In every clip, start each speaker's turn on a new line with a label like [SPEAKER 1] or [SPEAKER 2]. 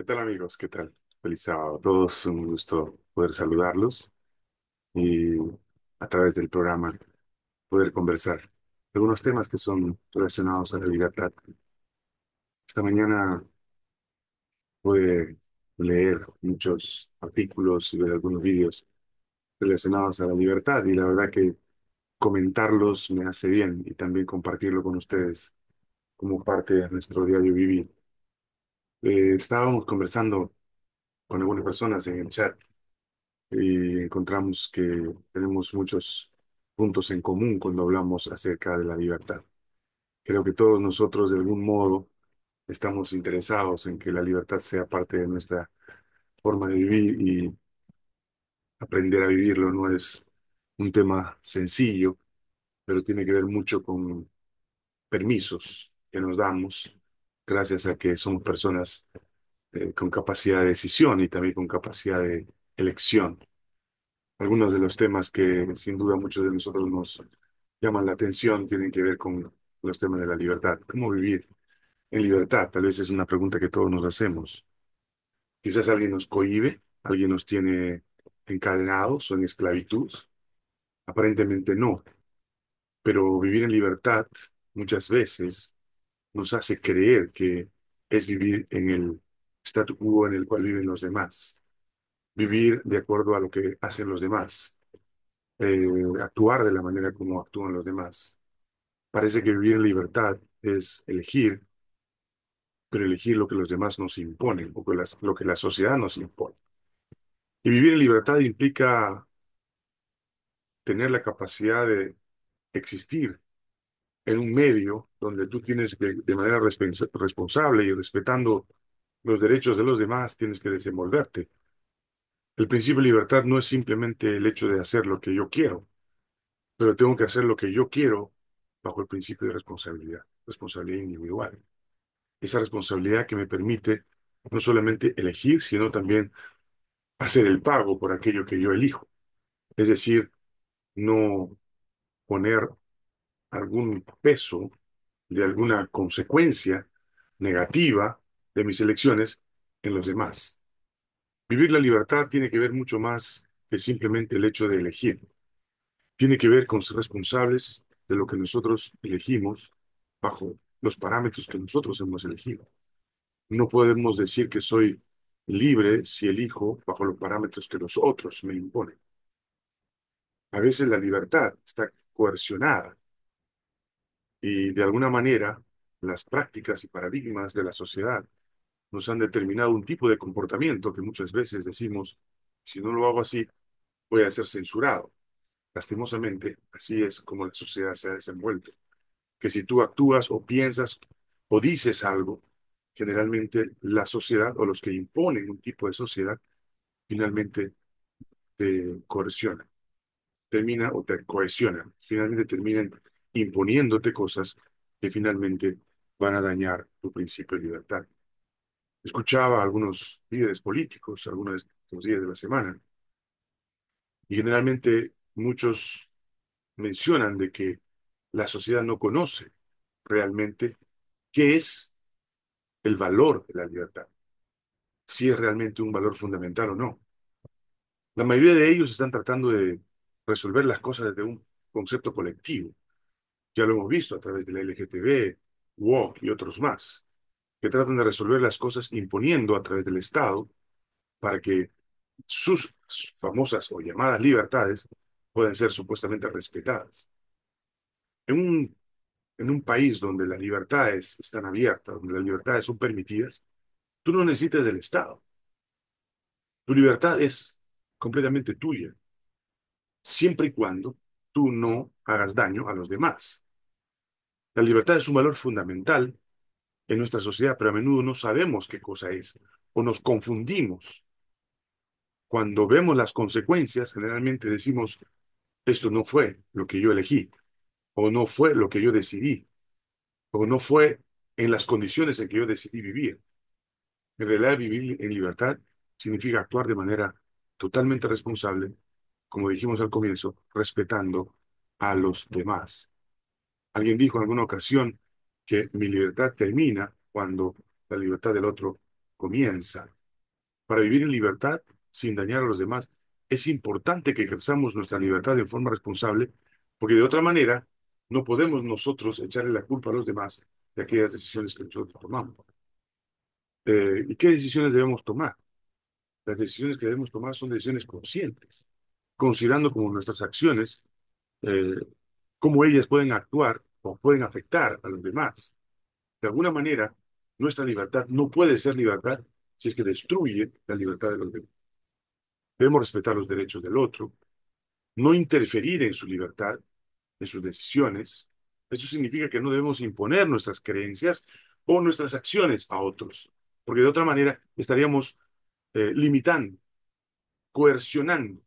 [SPEAKER 1] ¿Qué tal amigos? ¿Qué tal? Feliz sábado a todos, un gusto poder saludarlos y a través del programa poder conversar algunos temas que son relacionados a la libertad. Esta mañana pude leer muchos artículos y ver algunos vídeos relacionados a la libertad y la verdad que comentarlos me hace bien y también compartirlo con ustedes como parte de nuestro diario vivir. Estábamos conversando con algunas personas en el chat y encontramos que tenemos muchos puntos en común cuando hablamos acerca de la libertad. Creo que todos nosotros de algún modo estamos interesados en que la libertad sea parte de nuestra forma de vivir y aprender a vivirlo no es un tema sencillo, pero tiene que ver mucho con permisos que nos damos gracias a que somos personas con capacidad de decisión y también con capacidad de elección. Algunos de los temas que sin duda muchos de nosotros nos llaman la atención tienen que ver con los temas de la libertad. ¿Cómo vivir en libertad? Tal vez es una pregunta que todos nos hacemos. Quizás alguien nos cohíbe, alguien nos tiene encadenados o en esclavitud. Aparentemente no, pero vivir en libertad muchas veces nos hace creer que es vivir en el statu quo en el cual viven los demás, vivir de acuerdo a lo que hacen los demás, actuar de la manera como actúan los demás. Parece que vivir en libertad es elegir, pero elegir lo que los demás nos imponen, o que lo que la sociedad nos impone. Y vivir en libertad implica tener la capacidad de existir en un medio donde tú tienes que, de manera responsable y respetando los derechos de los demás, tienes que desenvolverte. El principio de libertad no es simplemente el hecho de hacer lo que yo quiero, pero tengo que hacer lo que yo quiero bajo el principio de responsabilidad, responsabilidad individual. Esa responsabilidad que me permite no solamente elegir, sino también hacer el pago por aquello que yo elijo. Es decir, no poner algún peso de alguna consecuencia negativa de mis elecciones en los demás. Vivir la libertad tiene que ver mucho más que simplemente el hecho de elegir. Tiene que ver con ser responsables de lo que nosotros elegimos bajo los parámetros que nosotros hemos elegido. No podemos decir que soy libre si elijo bajo los parámetros que los otros me imponen. A veces la libertad está coercionada y de alguna manera las prácticas y paradigmas de la sociedad nos han determinado un tipo de comportamiento que muchas veces decimos, si no lo hago así, voy a ser censurado. Lastimosamente, así es como la sociedad se ha desenvuelto. Que si tú actúas o piensas o dices algo, generalmente la sociedad o los que imponen un tipo de sociedad finalmente te coercionan, termina o te cohesionan, finalmente terminan imponiéndote cosas que finalmente van a dañar tu principio de libertad. Escuchaba a algunos líderes políticos algunos de estos días de la semana y generalmente muchos mencionan de que la sociedad no conoce realmente qué es el valor de la libertad, si es realmente un valor fundamental o no. La mayoría de ellos están tratando de resolver las cosas desde un concepto colectivo. Ya lo hemos visto a través de la LGTB, WOC y otros más, que tratan de resolver las cosas imponiendo a través del Estado para que sus famosas o llamadas libertades puedan ser supuestamente respetadas. En un, en un país donde las libertades están abiertas, donde las libertades son permitidas, tú no necesitas del Estado. Tu libertad es completamente tuya, siempre y cuando tú no hagas daño a los demás. La libertad es un valor fundamental en nuestra sociedad, pero a menudo no sabemos qué cosa es o nos confundimos. Cuando vemos las consecuencias, generalmente decimos, esto no fue lo que yo elegí, o no fue lo que yo decidí, o no fue en las condiciones en que yo decidí vivir. En realidad, vivir en libertad significa actuar de manera totalmente responsable, como dijimos al comienzo, respetando a los demás. Alguien dijo en alguna ocasión que mi libertad termina cuando la libertad del otro comienza. Para vivir en libertad sin dañar a los demás, es importante que ejerzamos nuestra libertad de forma responsable, porque de otra manera no podemos nosotros echarle la culpa a los demás de aquellas decisiones que nosotros tomamos. ¿Y qué decisiones debemos tomar? Las decisiones que debemos tomar son decisiones conscientes, considerando como nuestras acciones, eh, cómo ellas pueden actuar o pueden afectar a los demás. De alguna manera, nuestra libertad no puede ser libertad si es que destruye la libertad de los demás. Debemos respetar los derechos del otro, no interferir en su libertad, en sus decisiones. Eso significa que no debemos imponer nuestras creencias o nuestras acciones a otros, porque de otra manera estaríamos limitando, coercionando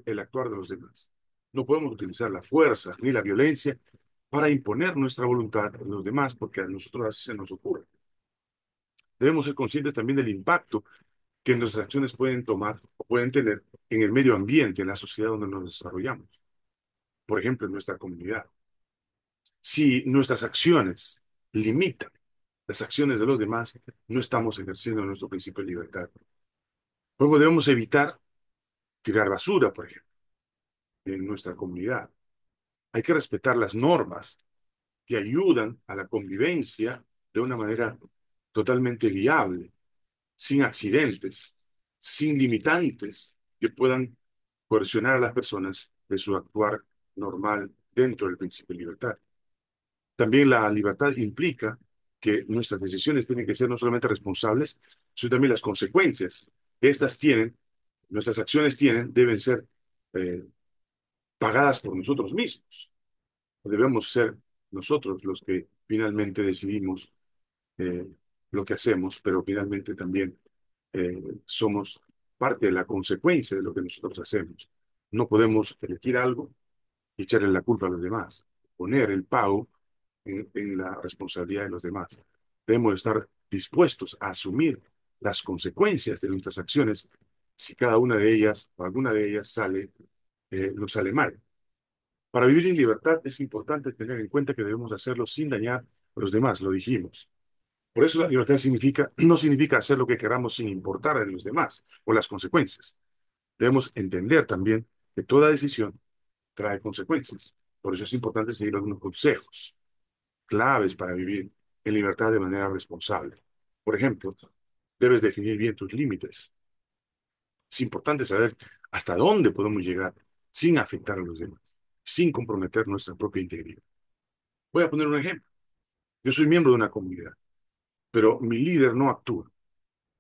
[SPEAKER 1] el actuar de los demás. No podemos utilizar la fuerza ni la violencia para imponer nuestra voluntad a los demás, porque a nosotros así se nos ocurre. Debemos ser conscientes también del impacto que nuestras acciones pueden tomar o pueden tener en el medio ambiente, en la sociedad donde nos desarrollamos. Por ejemplo, en nuestra comunidad. Si nuestras acciones limitan las acciones de los demás, no estamos ejerciendo nuestro principio de libertad. Luego debemos evitar tirar basura, por ejemplo, en nuestra comunidad. Hay que respetar las normas que ayudan a la convivencia de una manera totalmente viable, sin accidentes, sin limitantes que puedan coercionar a las personas de su actuar normal dentro del principio de libertad. También la libertad implica que nuestras decisiones tienen que ser no solamente responsables, sino también las consecuencias que estas tienen, nuestras acciones tienen, deben ser eh, pagadas por nosotros mismos. Debemos ser nosotros los que finalmente decidimos eh, lo que hacemos, pero finalmente también somos parte de la consecuencia de lo que nosotros hacemos. No podemos elegir algo y echarle la culpa a los demás, poner el pago en la responsabilidad de los demás. Debemos estar dispuestos a asumir las consecuencias de nuestras acciones si cada una de ellas o alguna de ellas nos sale mal. Para vivir en libertad es importante tener en cuenta que debemos hacerlo sin dañar a los demás, lo dijimos. Por eso la libertad no significa hacer lo que queramos sin importar a los demás o las consecuencias. Debemos entender también que toda decisión trae consecuencias. Por eso es importante seguir algunos consejos claves para vivir en libertad de manera responsable. Por ejemplo, debes definir bien tus límites. Es importante saber hasta dónde podemos llegar sin afectar a los demás, sin comprometer nuestra propia integridad. Voy a poner un ejemplo. Yo soy miembro de una comunidad, pero mi líder no actúa.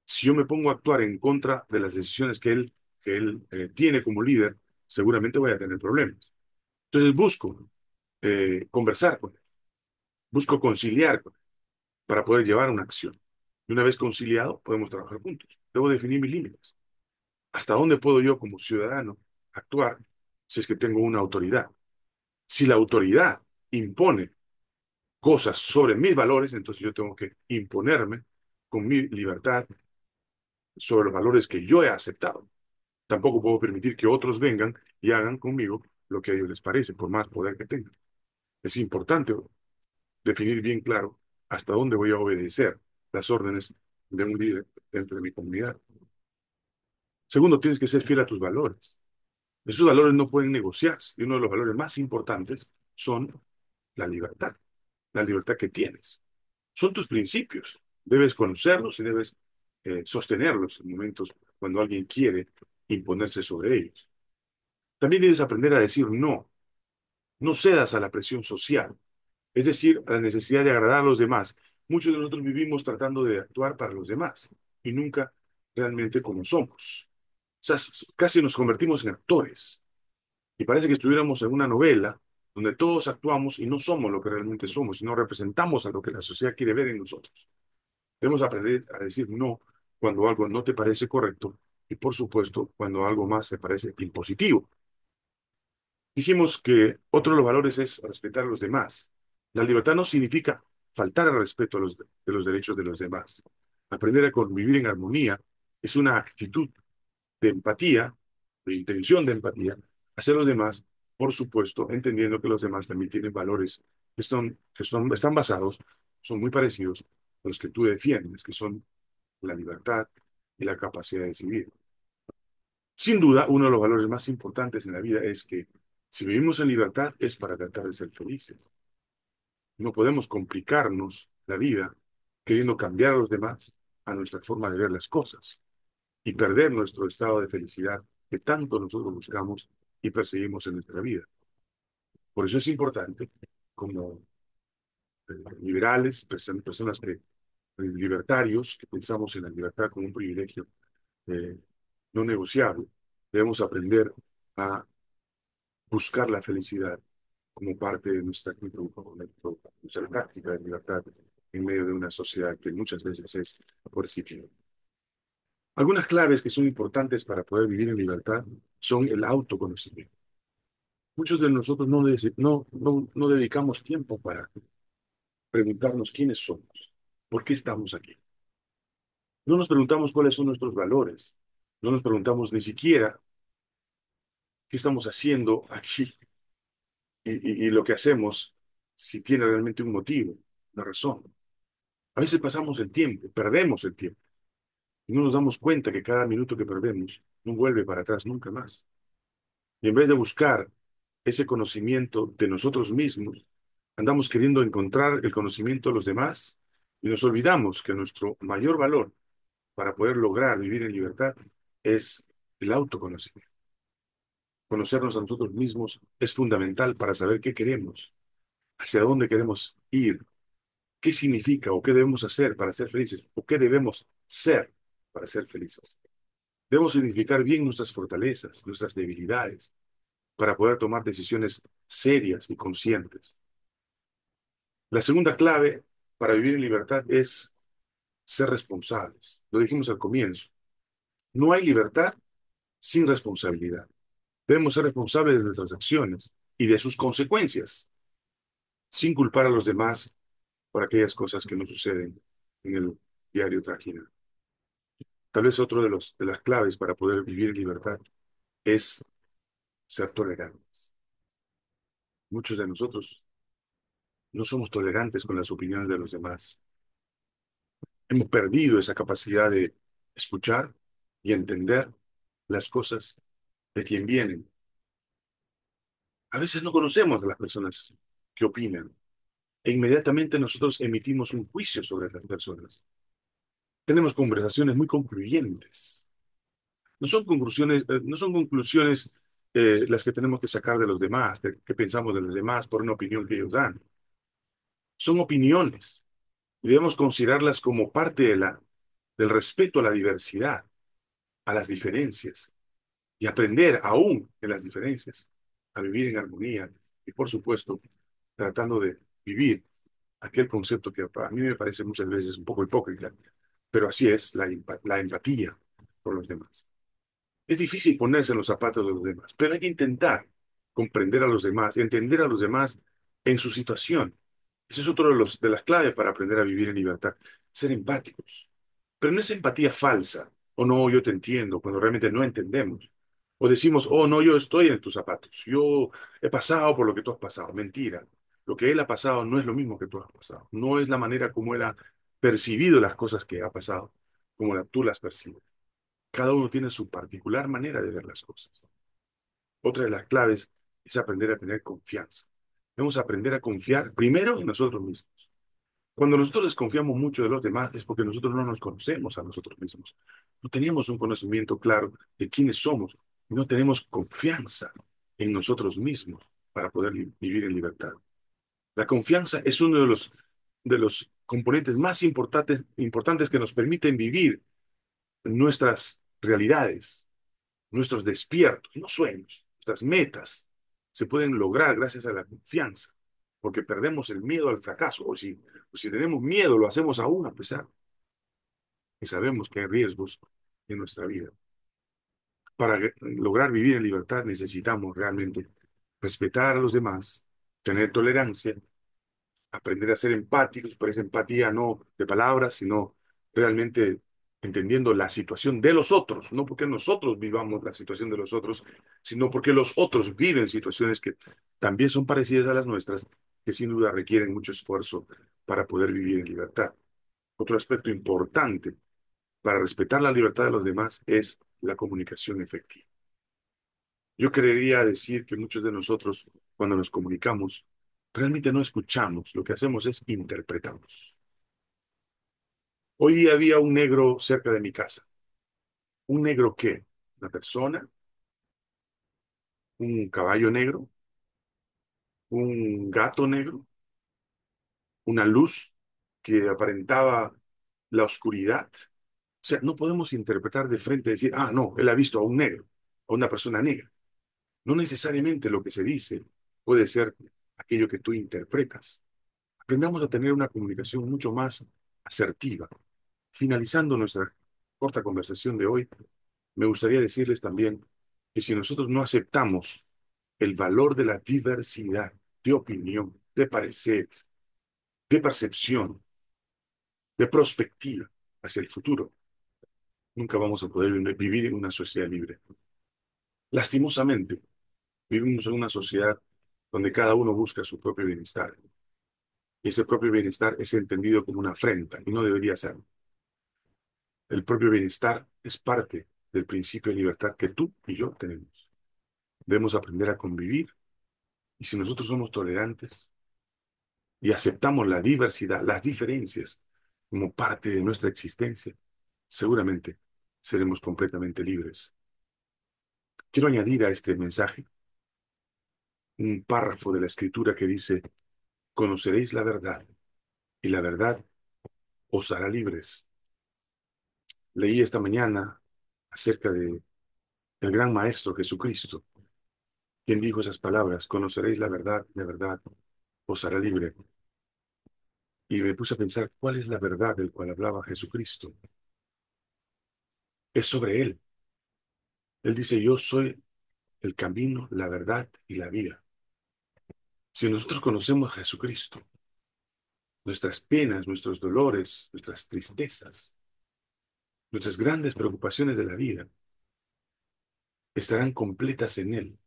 [SPEAKER 1] Si yo me pongo a actuar en contra de las decisiones que él tiene como líder, seguramente voy a tener problemas. Entonces busco conversar con él, busco conciliar con él para poder llevar una acción. Y una vez conciliado, podemos trabajar juntos. Debo definir mis límites. ¿Hasta dónde puedo yo como ciudadano actuar si es que tengo una autoridad? Si la autoridad impone cosas sobre mis valores, entonces yo tengo que imponerme con mi libertad sobre los valores que yo he aceptado. Tampoco puedo permitir que otros vengan y hagan conmigo lo que a ellos les parece, por más poder que tengan. Es importante definir bien claro hasta dónde voy a obedecer las órdenes de un líder dentro de mi comunidad. Segundo, tienes que ser fiel a tus valores. Esos valores no pueden negociarse. Y uno de los valores más importantes son la la libertad que tienes. Son tus principios. Debes conocerlos y debes sostenerlos en momentos cuando alguien quiere imponerse sobre ellos. También debes aprender a decir no. No cedas a la presión social, es decir, a la necesidad de agradar a los demás. Muchos de nosotros vivimos tratando de actuar para los demás y nunca realmente como somos. O sea, casi nos convertimos en actores y parece que estuviéramos en una novela donde todos actuamos y no somos lo que realmente somos, sino representamos a lo que la sociedad quiere ver en nosotros. Debemos aprender a decir no cuando algo no te parece correcto y, por supuesto, cuando algo más te parece impositivo. Dijimos que otro de los valores es respetar a los demás. La libertad no significa faltar al respeto de los derechos de los demás. Aprender a convivir en armonía es una actitud de empatía, de intención de empatía hacia los demás, por supuesto, entendiendo que los demás también tienen valores están basados, son muy parecidos a los que tú defiendes, que son la libertad y la capacidad de decidir. Sin duda, uno de los valores más importantes en la vida es que si vivimos en libertad es para tratar de ser felices. No podemos complicarnos la vida queriendo cambiar a los demás a nuestra forma de ver las cosas y perder nuestro estado de felicidad que tanto nosotros buscamos y perseguimos en nuestra vida. Por eso es importante, como liberales, personas que, libertarios, que pensamos en la libertad como un privilegio eh, no negociable, debemos aprender a buscar la felicidad como parte de nuestra práctica de libertad en medio de una sociedad que muchas veces es coercitiva. Algunas claves que son importantes para poder vivir en libertad son el autoconocimiento. Muchos de nosotros no dedicamos tiempo para preguntarnos quiénes somos, por qué estamos aquí. No nos preguntamos cuáles son nuestros valores. No nos preguntamos ni siquiera qué estamos haciendo aquí y lo que hacemos si tiene realmente un motivo, una razón. A veces pasamos el tiempo, perdemos el tiempo y no nos damos cuenta que cada minuto que perdemos no vuelve para atrás nunca más. Y en vez de buscar ese conocimiento de nosotros mismos, andamos queriendo encontrar el conocimiento de los demás y nos olvidamos que nuestro mayor valor para poder lograr vivir en libertad es el autoconocimiento. Conocernos a nosotros mismos es fundamental para saber qué queremos, hacia dónde queremos ir, qué significa o qué debemos hacer para ser felices o qué debemos ser para ser felices. Debemos identificar bien nuestras fortalezas, nuestras debilidades, para poder tomar decisiones serias y conscientes. La segunda clave para vivir en libertad es ser responsables. Lo dijimos al comienzo. No hay libertad sin responsabilidad. Debemos ser responsables de nuestras acciones y de sus consecuencias, sin culpar a los demás por aquellas cosas que nos suceden en el diario trágico. Tal vez otro de las claves para poder vivir en libertad es ser tolerantes. Muchos de nosotros no somos tolerantes con las opiniones de los demás. Hemos perdido esa capacidad de escuchar y entender las cosas de quien vienen. A veces no conocemos a las personas que opinan e inmediatamente nosotros emitimos un juicio sobre las personas. Tenemos conversaciones muy concluyentes. No son conclusiones las que tenemos que sacar de los demás, de qué pensamos de los demás por una opinión que ellos dan. Son opiniones y debemos considerarlas como parte del respeto a la diversidad, a las diferencias y aprender aún en las diferencias a vivir en armonía y, por supuesto, tratando de vivir aquel concepto que a mí me parece muchas veces un poco hipócrita, pero así es la empatía por los demás. Es difícil ponerse en los zapatos de los demás, pero hay que intentar comprender a los demás, entender a los demás en su situación. Ese es otro de las claves para aprender a vivir en libertad, ser empáticos. Pero no es empatía falsa, o no, yo te entiendo, cuando realmente no entendemos. O decimos, oh, no, yo estoy en tus zapatos, yo he pasado por lo que tú has pasado. Mentira. Lo que él ha pasado no es lo mismo que tú has pasado. No es la manera como él ha percibido las cosas que ha pasado, como tú las percibes. Cada uno tiene su particular manera de ver las cosas. Otra de las claves es aprender a tener confianza. Debemos aprender a confiar primero en nosotros mismos. Cuando nosotros desconfiamos mucho de los demás es porque nosotros no nos conocemos a nosotros mismos. No tenemos un conocimiento claro de quiénes somos. No tenemos confianza en nosotros mismos para poder vivir en libertad. La confianza es uno de los componentes más importantes que nos permiten vivir nuestras realidades, nuestros despiertos, no sueños, nuestras metas se pueden lograr gracias a la confianza, porque perdemos el miedo al fracaso, o si tenemos miedo, lo hacemos aún a pesar que sabemos que hay riesgos en nuestra vida. Para lograr vivir en libertad necesitamos realmente respetar a los demás, tener tolerancia, aprender a ser empáticos, pero esa empatía no de palabras, sino realmente entendiendo la situación de los otros, no porque nosotros vivamos la situación de los otros, sino porque los otros viven situaciones que también son parecidas a las nuestras, que sin duda requieren mucho esfuerzo para poder vivir en libertad. Otro aspecto importante para respetar la libertad de los demás es la comunicación efectiva. Yo querría decir que muchos de nosotros, cuando nos comunicamos, realmente no escuchamos, lo que hacemos es interpretamos. Hoy había un negro cerca de mi casa. ¿Un negro qué? ¿Una persona? ¿Un caballo negro? ¿Un gato negro? ¿Una luz que aparentaba la oscuridad? O sea, no podemos interpretar de frente y decir, ah, no, él ha visto a un negro, a una persona negra. No necesariamente lo que se dice puede ser aquello que tú interpretas. Aprendamos a tener una comunicación mucho más asertiva. Finalizando nuestra corta conversación de hoy, me gustaría decirles también que si nosotros no aceptamos el valor de la diversidad de opinión, de pareceres, de percepción, de perspectiva hacia el futuro, nunca vamos a poder vivir en una sociedad libre. Lastimosamente, vivimos en una sociedad donde cada uno busca su propio bienestar. Y ese propio bienestar es entendido como una afrenta y no debería ser. El propio bienestar es parte del principio de libertad que tú y yo tenemos. Debemos aprender a convivir y si nosotros somos tolerantes y aceptamos la diversidad, las diferencias como parte de nuestra existencia, seguramente seremos completamente libres. Quiero añadir a este mensaje un párrafo de la escritura que dice, conoceréis la verdad y la verdad os hará libres. Leí esta mañana acerca de el gran maestro Jesucristo, quien dijo esas palabras, conoceréis la verdad os hará libre. Y me puse a pensar, ¿cuál es la verdad del cual hablaba Jesucristo? Es sobre Él. Él dice, yo soy el camino, la verdad y la vida. Si nosotros conocemos a Jesucristo, nuestras penas, nuestros dolores, nuestras tristezas, nuestras grandes preocupaciones de la vida estarán completas en Él,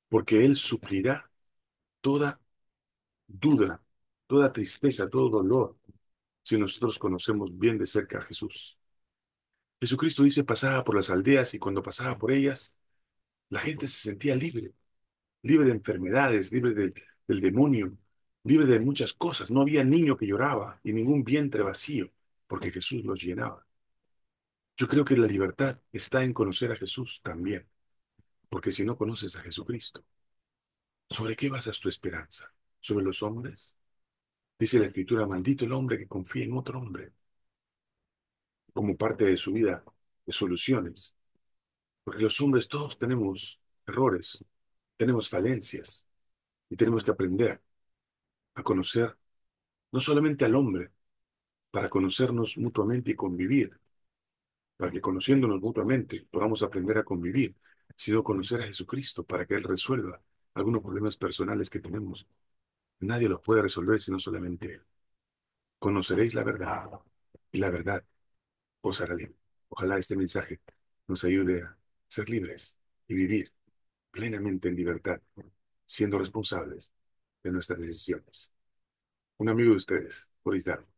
[SPEAKER 1] porque Él suplirá toda duda, toda tristeza, todo dolor, si nosotros conocemos bien de cerca a Jesús. Jesucristo dice, pasaba por las aldeas y cuando pasaba por ellas, la gente se sentía libre, libre de enfermedades, del demonio, libre de muchas cosas. No había niño que lloraba y ningún vientre vacío, porque Jesús los llenaba. Yo creo que la libertad está en conocer a Jesús también, porque si no conoces a Jesucristo, ¿sobre qué basas tu esperanza? ¿Sobre los hombres? Dice la Escritura, maldito el hombre que confía en otro hombre como parte de su vida, de soluciones. Porque los hombres todos tenemos errores, tenemos falencias y tenemos que aprender a conocer no solamente al hombre, para conocernos mutuamente y convivir, para que conociéndonos mutuamente podamos aprender a convivir, sino conocer a Jesucristo para que Él resuelva algunos problemas personales que tenemos. Nadie los puede resolver sino solamente Él. Conoceréis la verdad y la verdad os hará libre. Ojalá este mensaje nos ayude a ser libres y vivir plenamente en libertad, siendo responsables de nuestras decisiones. Un amigo de ustedes, Boris Dar.